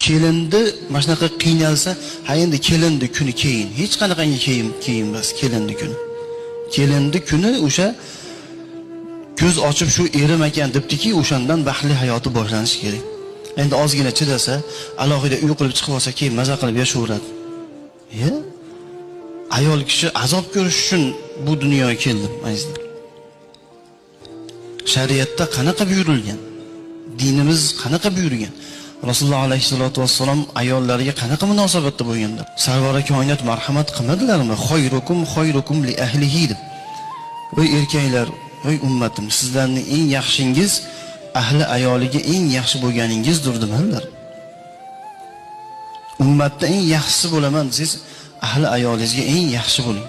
kelindi mana shunaqa qiynalsa, ha endi kelindi kuni keyin, hech qanaqangi keyin emas, kelindi kuni. Kelindi kuni o'sha ko'z ochib shu erim ekan debdiki, o'shandan baxtli hayoti boshlanishi kerak. Endi ozgina chidasa, alohida uy qilib chiqib olsa, keyin maza qilib yashaveradi. Ayol kishi azob ko'rish uchun bu dunyoga keldi, azizlar. Shariatda qanaqa buyurilgan? Dinimiz qanaqa buyurgan? Rasululloh alayhisolatu vassalom ayollariga qanaqa munosabatda bo'lganlar? Sarvara koinot marhamat qilmadilarmi? Khayrukum li ahlihi deb. Voy erkaklar, voy ummatim, sizlarning eng yaxshingiz ahli ayoliga eng yaxshi bo'lganingizdir dedilar. Ummatda eng yaxshisi bo'laman, siz ahli ayolingizga eng yaxshi bo'ling.